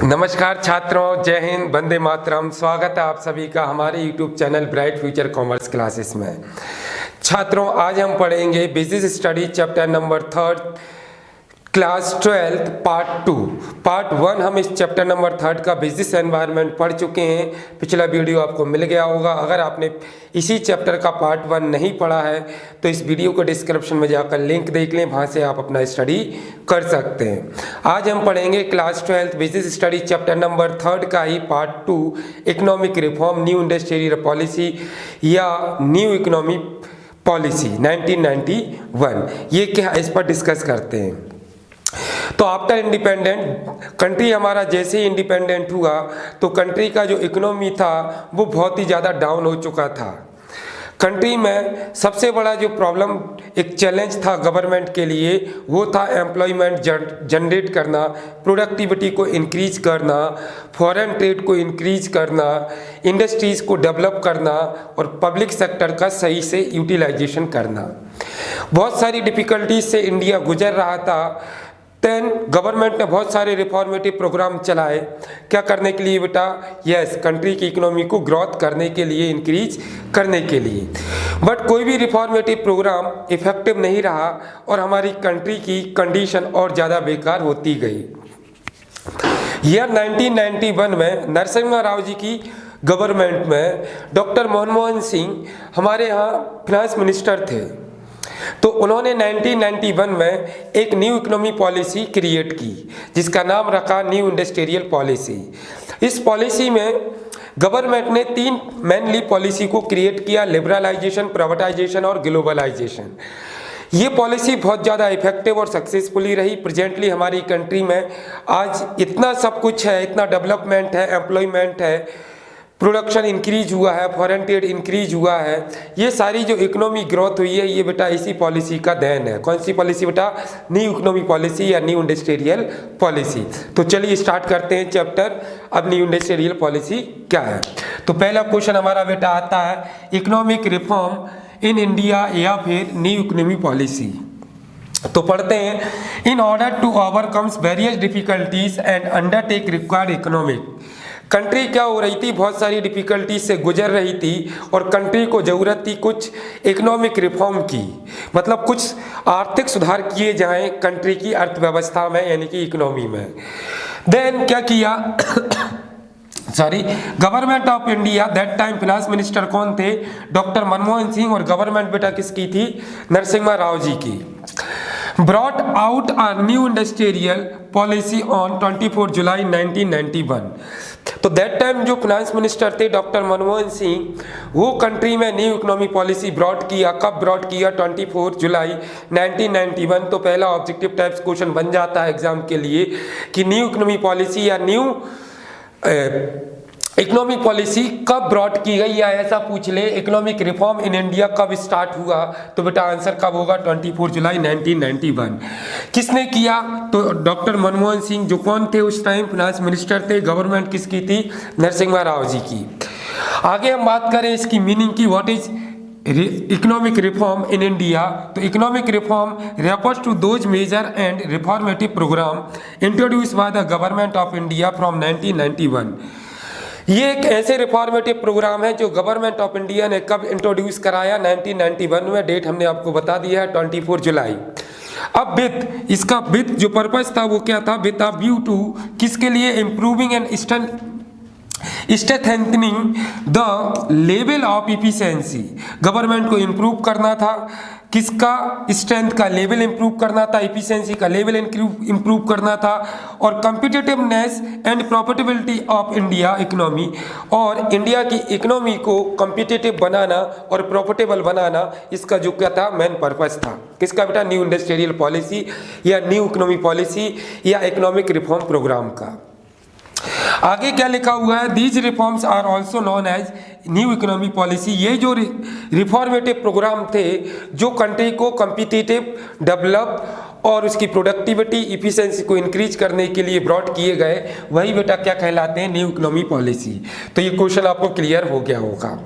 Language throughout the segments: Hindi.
नमस्कार छात्रों, जय हिंद, वंदे मातरम। स्वागत है आप सभी का हमारे YouTube channel bright future commerce classes में। छात्रों, आज हम पढ़ेंगे business study chapter number 3 class 12 part 2। Part 1 हम इस चैप्टर नंबर 3 का बिजनेस एनवायरनमेंट पढ़ चुके हैं। पिछला वीडियो आपको मिल गया होगा। अगर आपने इसी चैप्टर का पार्ट 1 नहीं पढ़ा है तो इस वीडियो को डिस्क्रिप्शन में जाकर लिंक देख लें, वहाँ से आप अपना स्टडी कर सकते हैं। आज हम पढ़ेंगे class 12 business study chapter number 3 का ही part 2, economic reform, new industrial policy या न्यू इकोनॉमी पॉलिसी 1991। ये क्या, इस पर डिस्कस करते हैं। तो आफ्टर इंडिपेंडेंट कंट्री हमारा जैसे ही इंडिपेंडेंट हुआ तो कंट्री का जो इकोनॉमी था वो बहुत ही ज़्यादा डाउन हो चुका था। कंट्री में सबसे बड़ा जो प्रॉब्लम, एक चैलेंज था गवर्नमेंट के लिए, वो था एम्प्लॉयमेंट जनरेट करना, प्रोडक्टिविटी को इंक्रीज करना, फॉरेन ट्रेड को इंक्रीज करना, इंडस्ट्रीज़ को डेवलप करना और पब्लिक सेक्टर का सही से यूटिलाइजेशन करना। बहुत सारी डिफ़िकल्टीज से इंडिया गुजर रहा था। गवर्नमेंट ने बहुत सारे रिफॉर्मेटिव प्रोग्राम चलाए। क्या करने के लिए बेटा? यस, कंट्री की इकोनॉमी को ग्रोथ करने के लिए, इंक्रीज करने के लिए। बट कोई भी रिफॉर्मेटिव प्रोग्राम इफेक्टिव नहीं रहा और हमारी कंट्री की कंडीशन और ज़्यादा बेकार होती गई। ईयर 1991 में नरसिम्हा राव जी की गवर्नमेंट में डॉक्टर मनमोहन सिंह हमारे यहाँ फाइनेंस मिनिस्टर थे। तो उन्होंने 1991 में एक न्यू इकोनॉमी पॉलिसी क्रिएट की जिसका नाम रखा न्यू इंडस्ट्रियल पॉलिसी। इस पॉलिसी में गवर्नमेंट ने 3 मेनली पॉलिसी को क्रिएट किया: लिबरलाइजेशन, प्राइवेटाइजेशन और ग्लोबलाइजेशन। ये पॉलिसी बहुत ज़्यादा इफेक्टिव और सक्सेसफुली रही। प्रेजेंटली हमारी कंट्री में आज इतना सब कुछ है, इतना डेवलपमेंट है, एम्प्लॉयमेंट है, प्रोडक्शन इंक्रीज हुआ है, फॉरेन ट्रेड इंक्रीज हुआ है। ये सारी जो इकोनॉमी ग्रोथ हुई है ये बेटा इसी पॉलिसी का देन है। कौन सी पॉलिसी बेटा? न्यू इकोनॉमी पॉलिसी या न्यू इंडस्ट्रियल पॉलिसी। तो चलिए स्टार्ट करते हैं चैप्टर। अब न्यू इंडस्ट्रियल पॉलिसी क्या है? तो पहला क्वेश्चन हमारा बेटा आता है इकोनॉमिक रिफॉर्म इन इंडिया या फिर न्यू इकोनॉमी पॉलिसी। तो पढ़ते हैं, in order to overcomes various difficulties and undertake required economic. Country क्या हो रही थी? बहुत सारी डिफ़िकल्टी से गुजर रही थी और कंट्री को ज़रूरत थी कुछ इकोनॉमिक रिफॉर्म की, मतलब कुछ आर्थिक सुधार किए जाएं कंट्री की अर्थव्यवस्था में, यानी कि इकोनॉमी में। देन क्या किया government of India, that time finance minister कौन थे? डॉक्टर मनमोहन सिंह। और गवर्नमेंट बेटा किसकी थी? नरसिम्हा राव जी की। Brought out a new industrial policy on 24 जुलाई 1991। तो दैट टाइम जो फाइनेंस मिनिस्टर थे डॉक्टर मनमोहन सिंह, वो कंट्री में न्यू इकोनॉमी पॉलिसी ब्रॉड किया। कब ब्रॉड किया? 24 जुलाई 1991। तो पहला ऑब्जेक्टिव टाइप्स क्वेश्चन बन जाता है एग्जाम के लिए कि न्यू इकोनॉमी पॉलिसी या न्यू इकोनॉमी पॉलिसी कब ब्रॉड की गई, या ऐसा पूछ ले इकोनॉमिक रिफॉर्म इन इंडिया कब स्टार्ट हुआ। तो बेटा आंसर कब होगा? 24 जुलाई 1991। किसने किया? तो डॉक्टर मनमोहन सिंह, जो कौन थे उस टाइम? फाइनेंस मिनिस्टर थे। गवर्नमेंट किसकी थी? नरसिम्हा राव जी की। आगे हम बात करें इसकी मीनिंग की, what is economic reform in India. तो economic reform refers to those major and reformative programme introduced by the government of India from 1991। ये एक ऐसे रिफॉर्मेटिव प्रोग्राम है जो गवर्नमेंट ऑफ इंडिया ने कब इंट्रोड्यूस कराया? 1991 में। डेट हमने आपको बता दिया है 24 जुलाई। अब विथ इसका विथ जो पर्पस था वो क्या था? विथ अ व्यू टू किसके लिए? Improving and strengthening the level of efficiency. Government को इम्प्रूव करना था, किसका? स्ट्रेंथ का लेवल इंप्रूव करना था, इफिशिएंसी का लेवल इंप्रूव करना था, और competitiveness and profitability of India economy, और इंडिया की इकोनॉमी को कॉम्पिटिटिव बनाना और प्रॉफिटेबल बनाना, इसका जो क्या था? मेन पर्पस था। किसका बेटा? न्यू इंडस्ट्रियल पॉलिसी या न्यू इकोनॉमी पॉलिसी या इकोनॉमिक रिफॉर्म प्रोग्राम का। आगे क्या लिखा हुआ है? These reforms are also known as new economy policy. ये जो रिफॉर्मेटिव प्रोग्राम थे जो कंट्री को कॉम्पिटिटिव, डेवलप और उसकी प्रोडक्टिविटी, इफिशिएंसी को इंक्रीज करने के लिए ब्रॉड किए गए, वही बेटा क्या कहलाते हैं? New economy policy. तो ये क्वेश्चन आपको क्लियर हो गया होगा।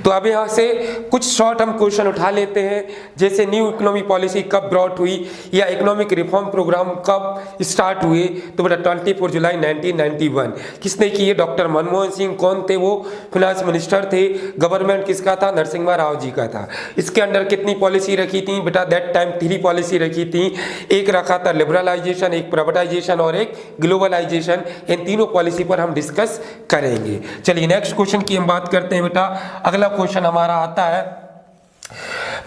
तो अब यहाँ से कुछ शॉर्ट हम क्वेश्चन उठा लेते हैं, जैसे न्यू इकोनॉमी पॉलिसी कब ब्रॉट हुई या इकोनॉमिक रिफॉर्म प्रोग्राम कब स्टार्ट हुए। तो बेटा 24 जुलाई 1991। किसने किए? डॉक्टर मनमोहन सिंह। कौन थे वो? फिनांस मिनिस्टर थे। गवर्नमेंट किसका था? नरसिम्हा राव जी का था। इसके अंडर कितनी पॉलिसी रखी थी बेटा? दैट टाइम 3 पॉलिसी रखी थी। एक रखा था लिबरलाइजेशन, एक प्राइवेटाइजेशन और एक ग्लोबलाइजेशन। इन तीनों पॉलिसी पर हम डिस्कस करेंगे। चलिए नेक्स्ट क्वेश्चन की हम बात करते हैं बेटा। अगला क्वेश्चन हमारा आता है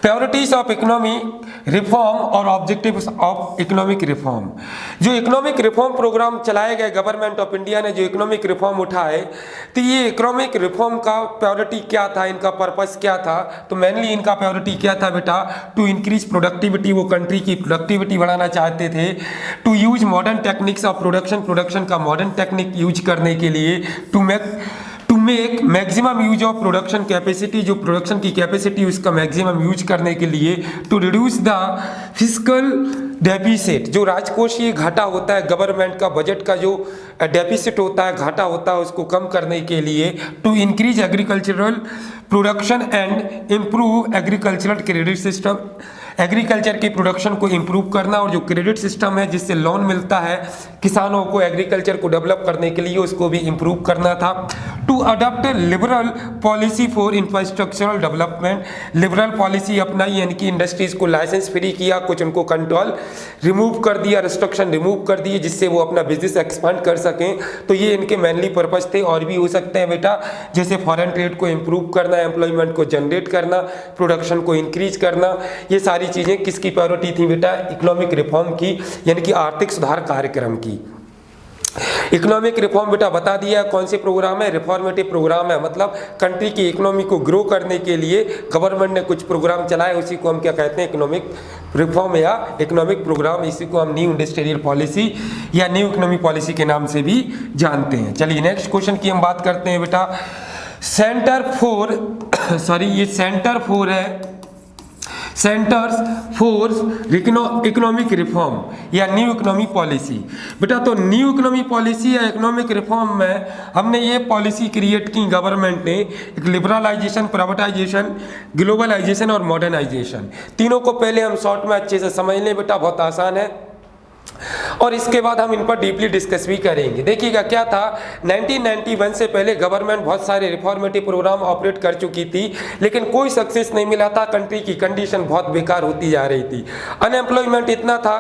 प्रायोरिटीज ऑफ इकोनॉमी रिफॉर्म और ऑब्जेक्टिव्स ऑफ इकोनॉमिक रिफॉर्म। जो इकोनॉमिक रिफॉर्म प्रोग्राम चलाए गए गवर्नमेंट ऑफ इंडिया ने, जो इकोनॉमिक रिफॉर्म उठाए, तो ये इकोनॉमिक रिफॉर्म का प्रायोरिटी क्या था, इनका पर्पस क्या था? तो मेनली इनका प्रायोरिटी क्या था बेटा? To increase productivity. वो कंट्री की प्रोडक्टिविटी बढ़ाना चाहते थे। To use modern techniques of production. Production का मॉडर्न टेक्निक यूज करने के लिए। To make maximum use of production capacity. जो प्रोडक्शन की कैपेसिटी उसका मैक्सिमम यूज करने के लिए। To reduce the fiscal deficit. जो राजकोषीय घाटा होता है गवर्नमेंट का, बजट का जो डेफिसिट होता है, घाटा होता है, उसको कम करने के लिए। To increase agricultural production and improve agricultural credit system. Agriculture की प्रोडक्शन को इंप्रूव करना और जो क्रेडिट सिस्टम है जिससे लोन मिलता है किसानों को एग्रीकल्चर को डेवलप करने के लिए, उसको भी इंप्रूव करना था। To adopt liberal policy for infrastructural development. Liberal policy अपनाई, यानी कि इंडस्ट्रीज को लाइसेंस फ्री किया, कुछ उनको कंट्रोल रिमूव कर दिया, रिस्ट्रिक्शन रिमूव कर दिए, जिससे वो अपना बिजनेस एक्सपांड कर सकें। तो ये इनके मेनली पर्पस थे। और भी हो सकते हैं बेटा, जैसे फॉरेन ट्रेड को इंप्रूव करना, एम्प्लॉयमेंट को जनरेट करना, प्रोडक्शन को इंक्रीज करना। ये सारी चीजें किसकी प्रायोरिटी थी बेटा? इकोनॉमिक रिफॉर्म की, यानी कि आर्थिक सुधार कार्यक्रम की। इकोनॉमिक रिफॉर्म बेटा बता दिया कौन से प्रोग्राम है? रिफॉर्मेटिव प्रोग्राम है। मतलब कंट्री की इकोनॉमी को ग्रो करने के लिए गवर्नमेंट ने कुछ प्रोग्राम चलाए, उसी को हम क्या कहते हैं? इकोनॉमिक रिफॉर्म या इकोनॉमिक प्रोग्राम। इसी को हम न्यू इंडस्ट्रियल पॉलिसी या न्यू इकोनॉमी पॉलिसी के नाम से भी जानते हैं। चलिए नेक्स्ट क्वेश्चन की हम बात करते हैं बेटा। सेंटर फॉर इकोनॉमिक रिफॉर्म या न्यू इकोनॉमी पॉलिसी। बेटा तो न्यू इकोनॉमी पॉलिसी या इकोनॉमिक रिफॉर्म में हमने ये पॉलिसी क्रिएट की गवर्नमेंट ने, एक लिबरलाइजेशन, प्राइवेटाइजेशन, ग्लोबलाइजेशन और मॉडर्नाइजेशन। तीनों को पहले हम शॉर्ट में अच्छे से समझ लें बेटा, बहुत आसान है, और इसके बाद हम इन पर डीपली डिस्कस भी करेंगे। देखिएगा क्या था, 1991 से पहले गवर्नमेंट बहुत सारे रिफॉर्मेटिव प्रोग्राम ऑपरेट कर चुकी थी, लेकिन कोई सक्सेस नहीं मिला था। कंट्री की कंडीशन बहुत बेकार होती जा रही थी। अनएम्प्लॉयमेंट इतना था,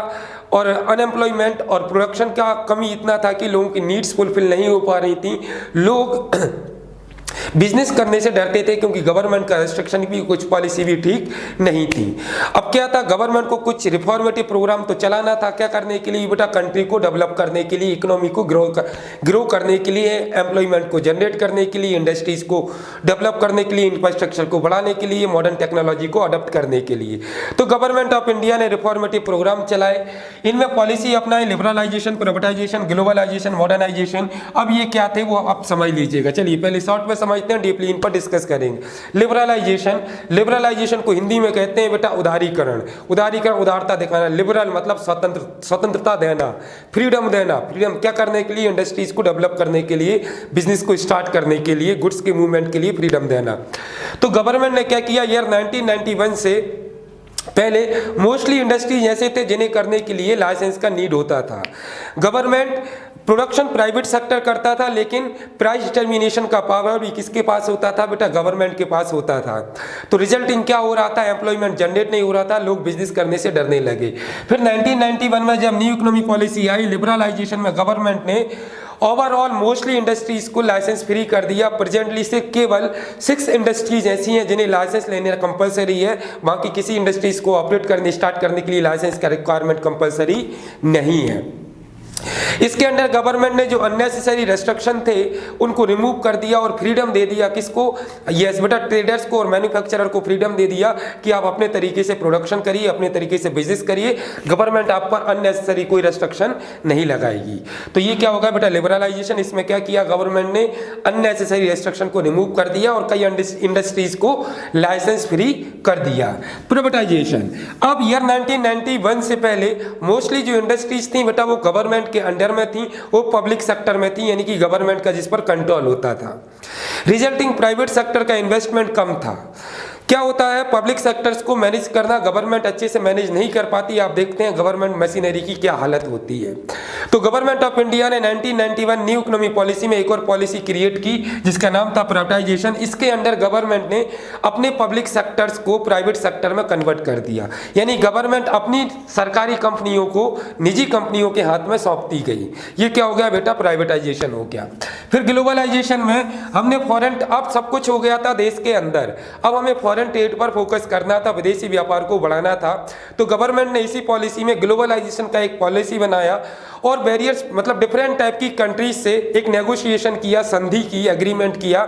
और अनएम्प्लॉयमेंट और प्रोडक्शन का कमी इतना था कि लोगों की नीड्स फुलफिल नहीं हो पा रही थी। लोग बिजनेस करने से डरते थे क्योंकि गवर्नमेंट का रेस्ट्रिक्शन भी, कुछ पॉलिसी भी ठीक नहीं थी। अब क्या था, गवर्नमेंट को कुछ रिफॉर्मेटिव प्रोग्राम तो चलाना था। क्या करने के लिए बेटा? कंट्री को डेवलप करने के लिए, इकोनॉमी को ग्रो करने के लिए, एम्प्लॉयमेंट को जनरेट करने के लिए, इंडस्ट्रीज को डेवलप करने के लिए, इंफ्रास्ट्रक्चर को बढ़ाने के लिए, मॉडर्न टेक्नोलॉजी को अडॉप्ट करने के लिए। तो गवर्नमेंट ऑफ इंडिया ने रिफॉर्मेटिव प्रोग्राम चलाए, इनमें पॉलिसी अपनाए, लिबरलाइजेशन, प्राइवेटाइजेशन, ग्लोबलाइजेशन, मॉडर्नाइजेशन। अब ये क्या थे वो आप समझ लीजिएगा। चलिए पहले शॉर्ट में समझते हैं, डीपली इन पर डिस्कस करेंगे। लिबरलाइजेशन को हिंदी में कहते हैं बेटा उदारीकरण। उदारीकरण, उदारता दिखाना। लिबरल मतलब स्वतंत्रता देना, फ्रीडम देना। फ्रीडम क्या करने के लिए? इंडस्ट्रीज को डेवलप करने के लिए, बिजनेस को स्टार्ट करने के लिए, गुड्स के मूवमेंट के लिए फ्रीडम देना। तो गवर्नमेंट ने क्या किया, ईयर 1991 से पहले मोस्टली इंडस्ट्रीज ऐसे थे जिन्हें करने के लिए लाइसेंस का नीड होता था। गवर्नमेंट प्रोडक्शन प्राइवेट सेक्टर करता था, लेकिन प्राइस डिटर्मिनेशन का पावर भी किसके पास होता था बेटा? गवर्नमेंट के पास होता था। तो रिजल्टिंग क्या हो रहा था? एम्प्लॉयमेंट जनरेट नहीं हो रहा था, लोग बिजनेस करने से डरने लगे। फिर 1991 में जब न्यू इकोनॉमी पॉलिसी आई, लिबरलाइजेशन में गवर्नमेंट ने ओवरऑल मोस्टली इंडस्ट्रीज को लाइसेंस फ्री कर दिया। प्रेजेंटली से केवल 6 इंडस्ट्रीज ऐसी हैं जिन्हें लाइसेंस लेने कंपलसरी है। बाकी किसी इंडस्ट्रीज को ऑपरेट करने, स्टार्ट करने के लिए लाइसेंस का रिक्वायरमेंट कंपलसरी नहीं है। इसके अंदर गवर्नमेंट ने जो अननेसेसरी रेस्ट्रिक्शन थे उनको रिमूव कर दिया और फ्रीडम दे दिया। किसको? यस बेटा, ट्रेडर्स को और मैन्युफैक्चरर को फ्रीडम दे दिया कि आप अपने तरीके से प्रोडक्शन करिए, अपने तरीके से बिजनेस करिए, गवर्नमेंट आप पर अननेसेसरी कोई रेस्ट्रिक्शन नहीं लगाएगी। तो ये क्या होगा बेटा? लिबरलाइजेशन। इसमें क्या किया गवर्नमेंट ने? अननेसेसरी रेस्ट्रिक्शन को रिमूव कर दिया और कई इंडस्ट्रीज को लाइसेंस फ्री कर दिया। प्राइवेटाइजेशन। अब ईयर 1991 से पहले मोस्टली जो इंडस्ट्रीज थी बेटा वो गवर्नमेंट के अंडर में थी, वो पब्लिक सेक्टर में थी, यानी कि गवर्नमेंट का जिस पर कंट्रोल होता था। रिजल्टिंग प्राइवेट सेक्टर का इन्वेस्टमेंट कम था। क्या होता है, पब्लिक सेक्टर्स को मैनेज करना गवर्नमेंट अच्छे से मैनेज नहीं कर पाती। आप देखते हैं गवर्नमेंट मशीनरी की क्या हालत होती है। तो गवर्नमेंट ऑफ इंडिया ने 1991 न्यू इकोनॉमी पॉलिसी में एक और पॉलिसी क्रिएट की जिसका नाम था प्राइवेटाइजेशन। इसके अंडर गवर्नमेंट ने अपने पब्लिक सेक्टर्स को प्राइवेट सेक्टर में कन्वर्ट कर दिया, यानी गवर्नमेंट अपनी सरकारी कंपनियों को निजी कंपनियों के हाथ में सौंपती गई। ये क्या हो गया बेटा, प्राइवेटाइजेशन हो गया। फिर ग्लोबलाइजेशन में हमने फॉरेन, अब सब कुछ हो गया था देश के अंदर, अब हमें फॉरेन ट्रेड पर फोकस करना था, विदेशी व्यापार को बढ़ाना था। तो गवर्नमेंट ने इसी पॉलिसी में ग्लोबलाइजेशन का एक पॉलिसी बनाया और बैरियर्स मतलब डिफरेंट टाइप की कंट्रीज से एक नेगोशिएशन किया, संधि की, एग्रीमेंट किया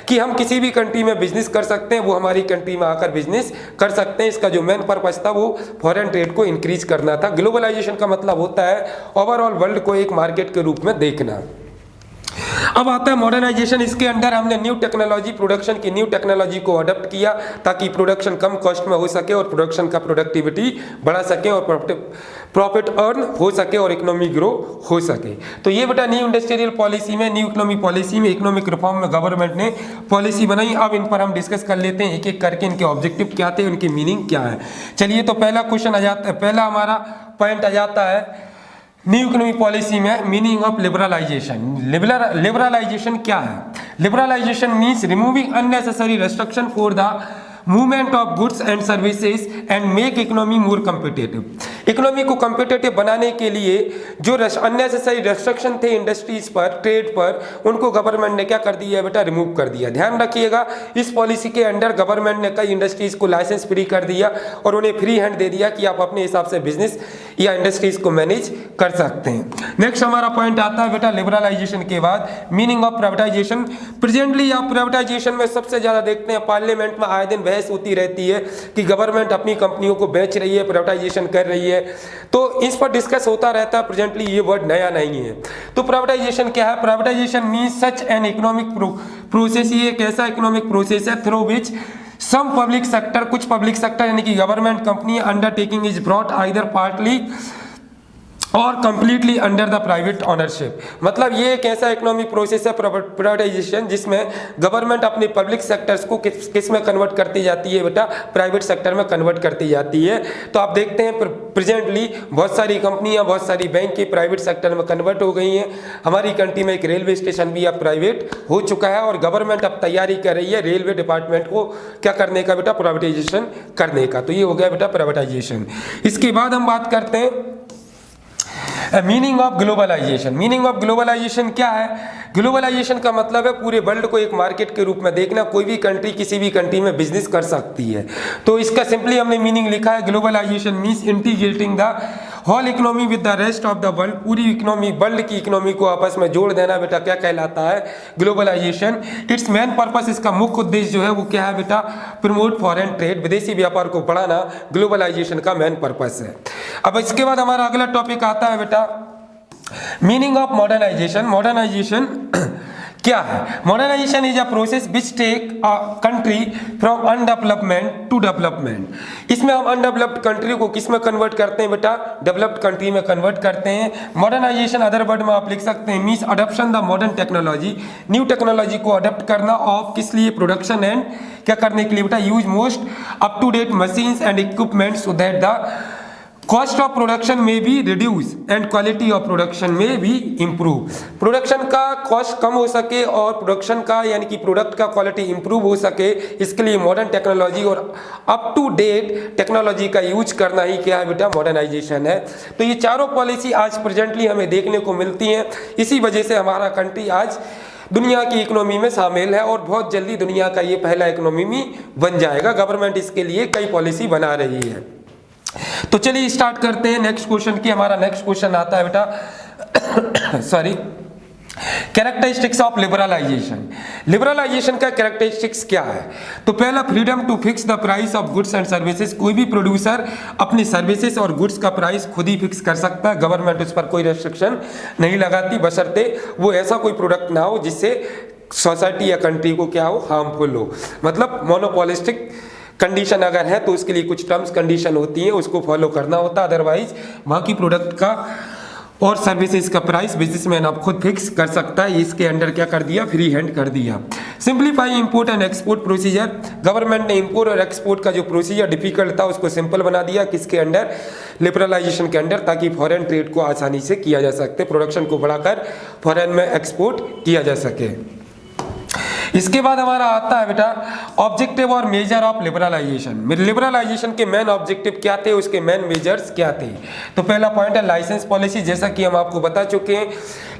कि हम किसी भी कंट्री में बिजनेस कर सकते हैं, वो हमारी कंट्री में आकर बिजनेस कर सकते हैं। इसका जो मेन पर्पस था वो फॉरेन ट्रेड को इंक्रीज करना था। ग्लोबलाइजेशन का मतलब होता है ओवरऑल वर्ल्ड को एक मार्केट के रूप में देखना। अब आता है मॉडर्नाइजेशन। इसके अंदर हमने न्यू टेक्नोलॉजी, प्रोडक्शन की न्यू टेक्नोलॉजी को अडॉप्ट किया ताकि प्रोडक्शन कम कॉस्ट में हो सके और प्रोडक्शन का प्रोडक्टिविटी बढ़ा सके और प्रॉफिट अर्न हो सके और इकोनॉमी ग्रो हो सके। तो ये बेटा न्यू इंडस्ट्रियल पॉलिसी में, न्यू इकोनॉमी पॉलिसी में, इकोनॉमिक रिफॉर्म में गवर्नमेंट ने पॉलिसी बनाई। अब इन पर हम डिस्कस कर लेते हैं एक एक करके, इनके ऑब्जेक्टिव क्या थे, उनकी मीनिंग क्या है। चलिए तो पहला क्वेश्चन आ जाता है, पहला हमारा पॉइंट आ जाता है न्यू इकोनॉमी पॉलिसी में मीनिंग ऑफ लिबरलाइजेशन। लिबरलाइजेशन क्या है? Liberalisation means removing unnecessary restriction for the movement of goods and services and make economy more competitive. Economy को कम्पिटेटिव बनाने के लिए जो अननेसेसरी रेस्ट्रिक्शन थे इंडस्ट्रीज पर, ट्रेड पर, उनको गवर्नमेंट ने क्या कर दिया बेटा, रिमूव कर दिया। ध्यान रखिएगा इस पॉलिसी के अंडर गवर्नमेंट ने कई इंडस्ट्रीज को लाइसेंस फ्री कर दिया और उन्हें फ्री हैंड दे दिया कि आप अपने हिसाब से बिजनेस या इंडस्ट्रीज को मैनेज कर सकते हैं। नेक्स्ट हमारा पॉइंट आता है बेटा लिबरलाइजेशन के बाद मीनिंग ऑफ प्राइवेटाइजेशन। प्रेजेंटली आप प्राइवेटाइजेशन में सबसे ज्यादा देखते हैं पार्लियामेंट में आए दिन बहस होती रहती है कि गवर्नमेंट अपनी कंपनियों को बेच रही है, प्राइवेटाइजेशन कर रही है, तो इस पर डिस्कस होता रहता है। प्रेजेंटली ये वर्ड नया नहीं है। तो प्राइवेटाइजेशन क्या है? Privatisation means such an economic process, ये एक ऐसा इकोनॉमिक प्रोसेस है through which some public sector, कुछ पब्लिक सेक्टर यानी कि government company undertaking is brought either partly और completely under the private ownership. मतलब ये एक ऐसा इकोनॉमिक प्रोसेस है प्राइवेटाइजेशन जिसमें गवर्नमेंट अपने पब्लिक सेक्टर्स को किस में कन्वर्ट करती जाती है बेटा, प्राइवेट सेक्टर में कन्वर्ट करती जाती है। तो आप देखते हैं प्रेजेंटली बहुत सारी कंपनियां, बहुत सारी बैंक की प्राइवेट सेक्टर में कन्वर्ट हो गई हैं। हमारी कंट्री में एक रेलवे स्टेशन भी अब प्राइवेट हो चुका है और गवर्नमेंट अब तैयारी कर रही है रेलवे डिपार्टमेंट को क्या करने का बेटा, प्राइवेटाइजेशन करने का। तो ये हो गया बेटा प्राइवेटाइजेशन। इसके बाद हम बात करते हैं meaning of globalization. Meaning of globalization क्या है? ग्लोबलाइजेशन का मतलब है पूरे वर्ल्ड को एक मार्केट के रूप में देखना। कोई भी कंट्री किसी भी कंट्री में बिजनेस कर सकती है। तो इसका सिंपली हमने मीनिंग लिखा है globalization means integrating the whole economy with the rest of the world. पूरी इकोनॉमी, वर्ल्ड की इकोनॉमी को आपस में जोड़ देना बेटा क्या कहलाता है, ग्लोबलाइजेशन। इट्स मेन पर्पस, इसका मुख्य उद्देश्य जो है वो क्या है बेटा, प्रमोट फॉरेन ट्रेड, विदेशी व्यापार को बढ़ाना ग्लोबलाइजेशन का मेन पर्पस है। अब इसके बाद हमारा अगला टॉपिक आता है बेटा मीनिंग ऑफ मॉडर्नाइजेशन। मॉडर्नाइजेशन क्या है? Modernization is a process which take a country from undevelopment to development. इसमें हम अनडेवलप्ड कंट्री को किस में कन्वर्ट करते हैं बेटा, डेवलप्ड कंट्री में कन्वर्ट करते हैं। मॉडर्नाइजेशन अदर वर्ड में आप लिख सकते हैं means adoption the modern technology, new technology को अडॉप्ट करना ऑफ किस लिए, प्रोडक्शन एंड क्या करने के लिए बेटा, use most up to date machines and equipment so that the cost of production में भी reduce and quality of production में भी इंप्रूव। प्रोडक्शन का कॉस्ट कम हो सके और प्रोडक्शन का यानी कि प्रोडक्ट का क्वालिटी इंप्रूव हो सके, इसके लिए मॉडर्न टेक्नोलॉजी और अप टू डेट टेक्नोलॉजी का यूज करना ही क्या है बेटा, मॉडर्नाइजेशन है। तो ये चारों पॉलिसी आज प्रेजेंटली हमें देखने को मिलती हैं। इसी वजह से हमारा कंट्री आज दुनिया की इकोनॉमी में शामिल है और बहुत जल्दी दुनिया का ये पहला इकोनॉमी में बन जाएगा। गवर्नमेंट इसके लिए कई पॉलिसी बना रही है। तो चलिए स्टार्ट करते हैं नेक्स्ट क्वेश्चन की। हमारा नेक्स्ट क्वेश्चन आता है बेटा sorry, characteristics of liberalisation. Liberalization का कैरेक्टरिस्टिक्स क्या है? तो पहला, freedom to fix the price of goods and services. कोई भी प्रोड्यूसर अपनी सर्विसेज और गुड्स का प्राइस खुद ही फिक्स कर सकता है, गवर्नमेंट उस पर कोई रेस्ट्रिक्शन नहीं लगाती, बशर्ते वो ऐसा कोई प्रोडक्ट ना हो जिससे सोसाइटी या कंट्री को क्या हो, हार्मफुल हो। मतलब मोनोपोलिस्टिक कंडीशन अगर है तो उसके लिए कुछ टर्म्स कंडीशन होती है, उसको फॉलो करना होता है। अदरवाइज बाकी प्रोडक्ट का और सर्विसेज का प्राइस बिजनेसमैन आप खुद फिक्स कर सकता है। इसके अंडर क्या कर दिया, फ्री हैंड कर दिया। Simplify import and export procedure, government ने इंपोर्ट और एक्सपोर्ट का जो प्रोसीजर डिफिकल्ट था उसको सिंपल बना दिया, किसके अंडर, लिबरलाइजेशन के अंडर, ताकि फॉरेन ट्रेड को आसानी से किया जा सकते, प्रोडक्शन को बढ़ाकर फॉरेन में एक्सपोर्ट किया जा सके। इसके बाद हमारा आता है बेटा ऑब्जेक्टिव और मेजर ऑफ लिबरलाइजेशन। लिबरलाइजेशन के मेन ऑब्जेक्टिव क्या थे, उसके मेन मेजर्स क्या थे। तो पहला पॉइंट है लाइसेंस पॉलिसी, जैसा कि हम आपको बता चुके हैं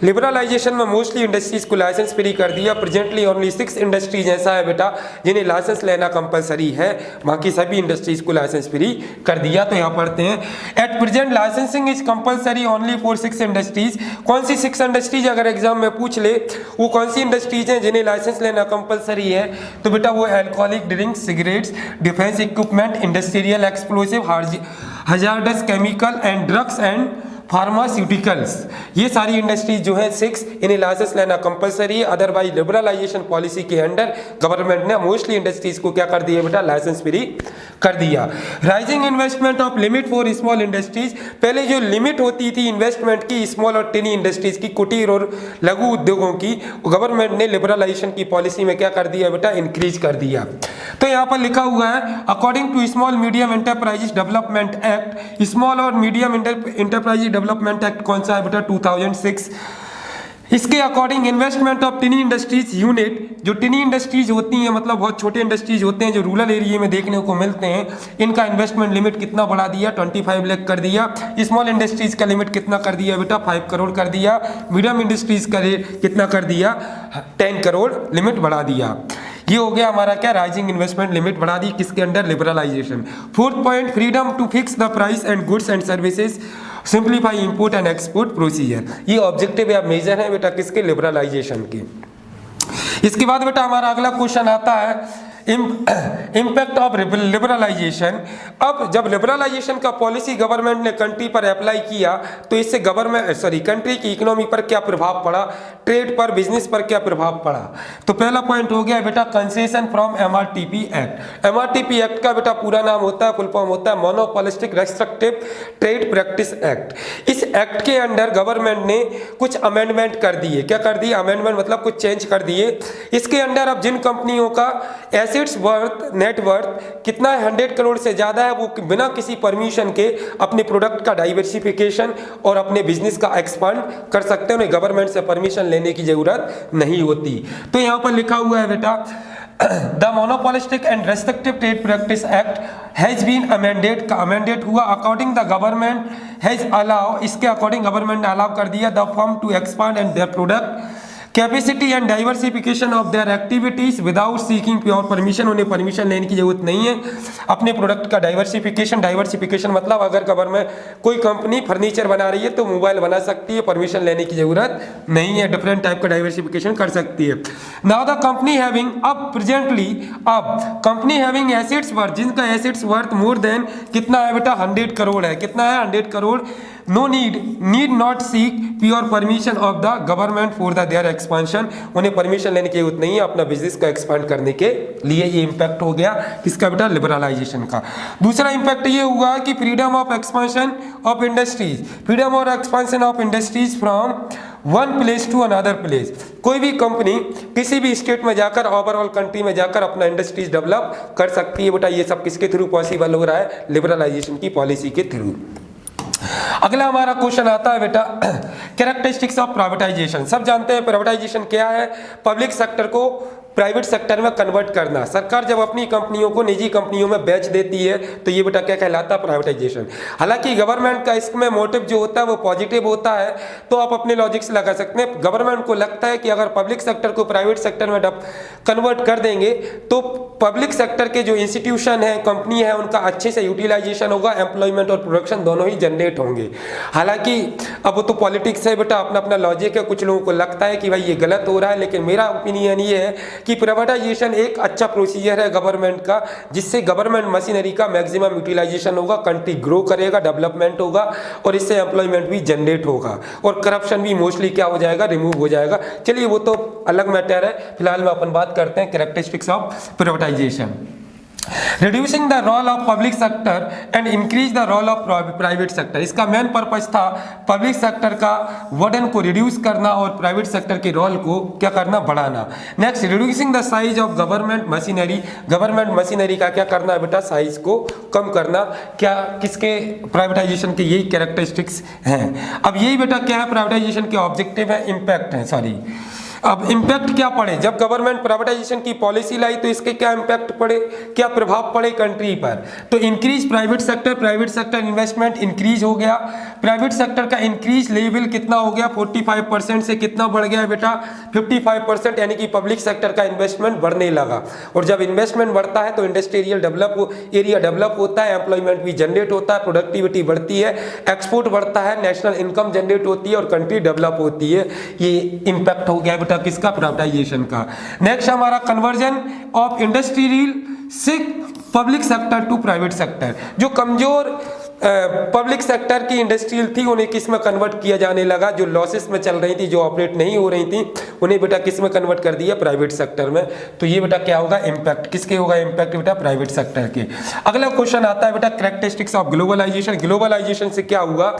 लिबरलाइजेशन में मोस्टली इंडस्ट्रीज को लाइसेंस फ्री कर दिया। प्रेजेंटली ओनली 6 इंडस्ट्रीज ऐसा है बेटा जिन्हें लाइसेंस लेना कंपलसरी है, बाकी सभी इंडस्ट्रीज को लाइसेंस फ्री कर दिया। तो यहाँ पढ़ते हैं at present licensing is compulsory only for 6 industries. कौन सी 6 इंडस्ट्रीज अगर एग्जाम में पूछ ले वो कौन सी इंडस्ट्रीज हैं जिन्हें लाइसेंस लेना कंपलसरी है, तो बेटा वो alcoholic drinks, cigarettes, defence equipment, industrial explosive, hazardous chemical and drugs and pharmaceuticals, ये सारी इंडस्ट्रीज जो है 6 इन्हें लाइसेंस लेना कंपलसरी है। अदरवाइज लिबरलाइजेशन पॉलिसी के अंडर गवर्नमेंट ने मोस्टली इंडस्ट्रीज को क्या कर दिया बेटा, लाइसेंस फ्री कर दिया। Rising investment of limit for small industries, पहले जो लिमिट होती थी इन्वेस्टमेंट की स्मॉल और टिनी इंडस्ट्रीज की, कुटीर और लघु उद्योगों की, गवर्नमेंट ने लिबरलाइजेशन की पॉलिसी में क्या कर दिया बेटा, इंक्रीज कर दिया। तो यहाँ पर लिखा हुआ है according to small medium enterprises development act, small और मीडियम एंटरप्राइजेस डेवलपमेंट एक्ट कौन सा है बेटा, 2006। इसके according investment of tiny industries unit, जो टिनी इंडस्ट्रीज होती हैं मतलब बहुत छोटे इंडस्ट्रीज होते हैं जो रूरल एरिया में देखने को मिलते हैं, इनका इन्वेस्टमेंट लिमिट कितना बढ़ा दिया, 25 लाख कर दिया। स्मॉल इंडस्ट्रीज का लिमिट कितना कर दिया बेटा, 5 करोड़ कर दिया। मीडियम इंडस्ट्रीज का कितना कर दिया, 10 करोड़ लिमिट बढ़ा दिया। ये हो गया हमारा क्या, राइजिंग इन्वेस्टमेंट लिमिट बढ़ा दी, किसके under, liberalization. 4th point freedom to fix the price and goods and services, simplify import and export procedure. ये ऑब्जेक्टिव या मेजर है बेटा किसके, लिबरलाइजेशन के। इसके बाद बेटा हमारा अगला क्वेश्चन आता है इम्पैक्ट ऑफ लिबरलाइजेशन। अब जब लिबरलाइजेशन का पॉलिसी गवर्नमेंट ने कंट्री पर अप्लाई किया तो इससे कंट्री की इकोनॉमी पर क्या प्रभाव पड़ा, ट्रेड पर, बिजनेस पर क्या प्रभाव पड़ा। तो पहला पॉइंट हो गया बेटा concession from MRTP act. MRTP act का बेटा पूरा नाम होता है, फुल फॉर्म होता है monopolistic restrictive trade practice act. इस एक्ट के अंडर गवर्नमेंट ने कुछ अमेंडमेंट कर दिए। क्या कर दिए, अमेंडमेंट मतलब कुछ चेंज कर दिए। इसके अंडर अब जिन कंपनियों का एसेट्स वर्थ, नेट वर्थ कितना है, 100 करोड़ से ज्यादा है, वो बिना किसी परमिशन के अपने प्रोडक्ट का डाइवर्सिफिकेशन और अपने बिजनेस का एक्सपांड कर सकते हैं, उन्हें गवर्नमेंट से परमिशन लेने की जरूरत नहीं होती। तो यहाँ पर लिखा हुआ है बेटा the monopolistic and restrictive trade practice act has been amended हुआ according the government has allow, इसके अकॉर्डिंग गवर्नमेंट ने अलाउ कर दिया the firm to expand and their product capacity and diversification of their activities without seeking pure permission. उन्हें परमिशन लेने की जरूरत नहीं है अपने प्रोडक्ट का डाइवर्सिफिकेशन मतलब अगर गवर्नमेंट कोई कंपनी फर्नीचर बना रही है तो मोबाइल बना सकती है, परमिशन लेने की जरूरत नहीं है, डिफरेंट टाइप का डाइवर्सिफिकेशन कर सकती है। नाउ द कंपनी हैविंग, अब प्रेजेंटली अब कंपनी हैविंग एसेट्स वर्थ, जिनका एसेट्स वर्थ मोर देन कितना है बेटा, 100 करोड़ है। कितना है, 100 crore. No need not seek pure permission of the government for the their expansion. उन्हें परमिशन लेने की जरूरत नहीं है अपना बिजनेस को एक्सपांड करने के लिए। ये इंपैक्ट हो गया किसका बेटा, लिबरलाइजेशन का। दूसरा इंपैक्ट ये हुआ कि freedom of expansion of industries, freedom और expansion of industries from one place to another place. कोई भी कंपनी किसी भी स्टेट में जाकर, ओवरऑल कंट्री में जाकर अपना इंडस्ट्रीज डेवलप कर सकती है बेटा। ये सब किसके थ्रू पॉसिबल हो रहा है, लिबरलाइजेशन की पॉलिसी के थ्रू। अगला हमारा क्वेश्चन आता है बेटा कैरेक्टरिस्टिक्स ऑफ प्राइवेटाइजेशन। सब जानते हैं प्राइवेटाइजेशन क्या है, पब्लिक सेक्टर को प्राइवेट सेक्टर में कन्वर्ट करना। सरकार जब अपनी कंपनियों को निजी कंपनियों में बेच देती है तो ये बेटा क्या कहलाता है, प्राइवेटाइजेशन। हालांकि गवर्नमेंट का इसमें मोटिव जो होता है वो पॉजिटिव होता है, तो आप अपने लॉजिक से लगा सकते हैं। गवर्नमेंट को लगता है कि अगर पब्लिक सेक्टर को प्राइवेट सेक्टर में कन्वर्ट कर देंगे तो पब्लिक सेक्टर के जो इंस्टीट्यूशन है, कंपनी है, उनका अच्छे से यूटिलाइजेशन होगा, एम्प्लॉयमेंट और प्रोडक्शन दोनों ही जनरेट होंगे। हालांकि अब वो तो पॉलिटिक्स है बेटा, अपना अपना लॉजिक है। कुछ लोगों को लगता है कि भाई ये गलत हो रहा है, लेकिन मेरा ओपिनियन ये है कि प्राइवेटाइजेशन एक अच्छा प्रोसीजर है गवर्नमेंट का, जिससे गवर्नमेंट मशीनरी का मैक्सिमम यूटिलाइजेशन होगा, कंट्री ग्रो करेगा, डेवलपमेंट होगा और इससे एम्प्लॉयमेंट भी जनरेट होगा और करप्शन भी मोस्टली क्या हो जाएगा, रिमूव हो जाएगा। चलिए वो तो अलग मैटर है, फिलहाल में अपन बात करते हैं characteristics of privatization. Reducing the role of public sector and increase the role of private sector. इसका मेन पर्पस था पब्लिक सेक्टर का वर्डन को रिड्यूस करना और प्राइवेट सेक्टर के रोल को क्या करना, बढ़ाना। Next, reducing the size of government machinery. Government machinery का क्या करना है बेटा, साइज को कम करना। क्या किसके, प्राइवेटाइजेशन के यही कैरेक्टरिस्टिक्स हैं। अब यही बेटा क्या है, प्राइवेटाइजेशन के ऑब्जेक्टिव है, इम्पैक्ट है, सॉरी। अब इम्पैक्ट क्या पड़े, जब गवर्नमेंट प्राइवेटाइजेशन की पॉलिसी लाई तो इसके क्या इम्पैक्ट पड़े, क्या प्रभाव पड़े कंट्री पर। तो increase private sector investment increase हो गया। प्राइवेट सेक्टर का इंक्रीज लेवल कितना हो गया, 45% से कितना बढ़ गया बेटा, 55%, यानी कि पब्लिक सेक्टर का इन्वेस्टमेंट बढ़ने लगा। और जब इन्वेस्टमेंट बढ़ता है तो इंडस्ट्रियल एरिया डेवलप होता है, एम्प्लॉयमेंट भी जनरेट होता है, प्रोडक्टिविटी बढ़ती है, एक्सपोर्ट बढ़ता है, नेशनल इनकम जनरेट होती है और कंट्री डेवलप होती है। ये इम्पैक्ट हो गया बेटा किसका, प्राइवेटाइजेशन का। नेक्स्ट हमारा कन्वर्जन ऑफ इंडस्ट्रियल से public sector to private sector. जो कमजोर पब्लिक सेक्टर की इंडस्ट्रियल थी उन्हें किस में कन्वर्ट किया जाने लगा, जो लॉसेस में चल रही थी, जो ऑपरेट नहीं हो रही थी, उन्हें बेटा किस में कन्वर्ट कर दिया, प्राइवेट सेक्टर में। तो ये बेटा क्या होगा, इम्पैक्ट किसके होगा, इम्पैक्ट बेटा प्राइवेट सेक्टर के। अगला क्वेश्चन आता है बेटा कैरेक्टरिस्टिक्स ऑफ ग्लोबलाइजेशन। ग्लोबलाइजेशन से क्या हुआ,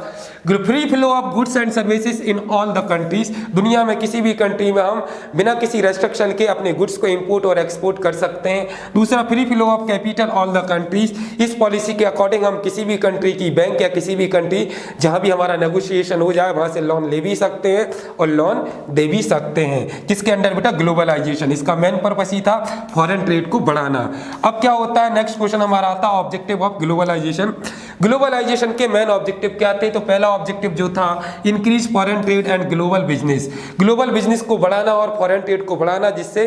free flow of goods and services in all the countries. दुनिया में किसी भी कंट्री में हम बिना किसी रेस्ट्रिक्शन के अपने गुड्स को इंपोर्ट और एक्सपोर्ट कर सकते हैं। दूसरा, free flow of capital all the countries. इस पॉलिसी के अकॉर्डिंग हम किसी भी कंट्री की बैंक या किसी भी कंट्री जहां भी हमारा नेगोशिएशन हो जाए वहां से लोन ले भी सकते हैं और लोन दे भी सकते हैं। किसके अंडर बेटा, ग्लोबलाइजेशन। इसका मेन पर्पस ही था फॉरेन ट्रेड को बढ़ाना। अब क्या होता है, नेक्स्ट क्वेश्चन हमारा आता है ऑब्जेक्टिव ऑफ ग्लोबलाइजेशन। ग्लोबलाइजेशन के मेन ऑब्जेक्टिव क्या थे, तो पहला ऑब्जेक्टिव जो था increase foreign trade and global business. Global business को बढ़ाना और फॉरेन ट्रेड को बढ़ाना, जिससे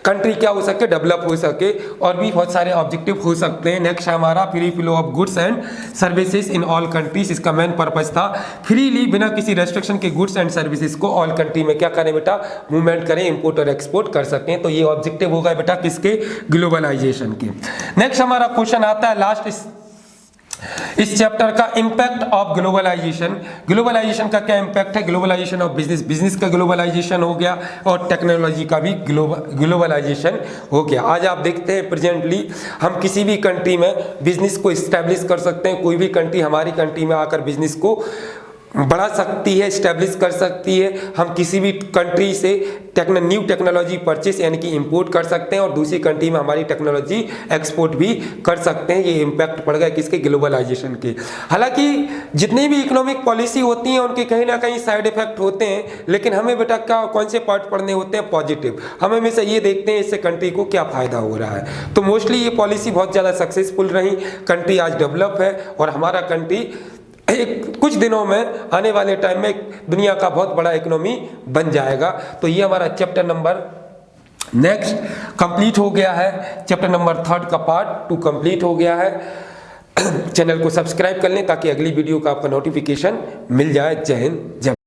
कंट्री क्या हो सके, डेवलप हो सके। और भी बहुत सारे ऑब्जेक्टिव हो सकते हैं। नेक्स्ट हमारा free flow of goods and services in all countries. इसका मेन पर्पस था फ्रीली बिना किसी रेस्ट्रिक्शन के गुड्स एंड सर्विसेज को ऑल कंट्री में क्या करें बेटा, मूवमेंट करें, इंपोर्ट और एक्सपोर्ट कर सकें। तो ये ऑब्जेक्टिव होगा बेटा किसके, ग्लोबलाइजेशन के। नेक्स्ट हमारा क्वेश्चन आता है लास्ट इस चैप्टर का, इंपैक्ट ऑफ ग्लोबलाइजेशन। ग्लोबलाइजेशन का क्या इंपैक्ट है, ग्लोबलाइजेशन ऑफ बिजनेस। बिजनेस का ग्लोबलाइजेशन हो गया और टेक्नोलॉजी का भी ग्लोबलाइजेशन हो गया। आज आप देखते हैं प्रेजेंटली हम किसी भी कंट्री में बिजनेस को इस्टेब्लिश कर सकते हैं। कोई भी कंट्री हमारी कंट्री में आकर बिजनेस को बढ़ा सकती है, स्टैब्लिश कर सकती है। हम किसी भी कंट्री से न्यू टेक्नोलॉजी परचेस यानी कि इंपोर्ट कर सकते हैं और दूसरी कंट्री में हमारी टेक्नोलॉजी एक्सपोर्ट भी कर सकते हैं। ये इम्पैक्ट पड़ गया किसके, ग्लोबलाइजेशन के। हालांकि जितनी भी इकोनॉमिक पॉलिसी होती हैं उनके कहीं ना कहीं साइड इफेक्ट होते हैं, लेकिन हमें बेटा क्या, कौन से पार्ट पढ़ने होते हैं, पॉजिटिव। हम हमेशा ये देखते हैं इससे कंट्री को क्या फायदा हो रहा है। तो मोस्टली ये पॉलिसी बहुत ज़्यादा सक्सेसफुल रही, कंट्री आज डेवलप है और हमारा कंट्री कुछ दिनों में आने वाले टाइम में दुनिया का बहुत बड़ा इकोनॉमी बन जाएगा। तो ये हमारा चैप्टर नंबर नेक्स्ट कंप्लीट हो गया है। चैप्टर नंबर 3 का पार्ट 2 कंप्लीट हो गया है। चैनल को सब्सक्राइब कर लें ताकि अगली वीडियो का आपका नोटिफिकेशन मिल जाए। जय हिंद, जय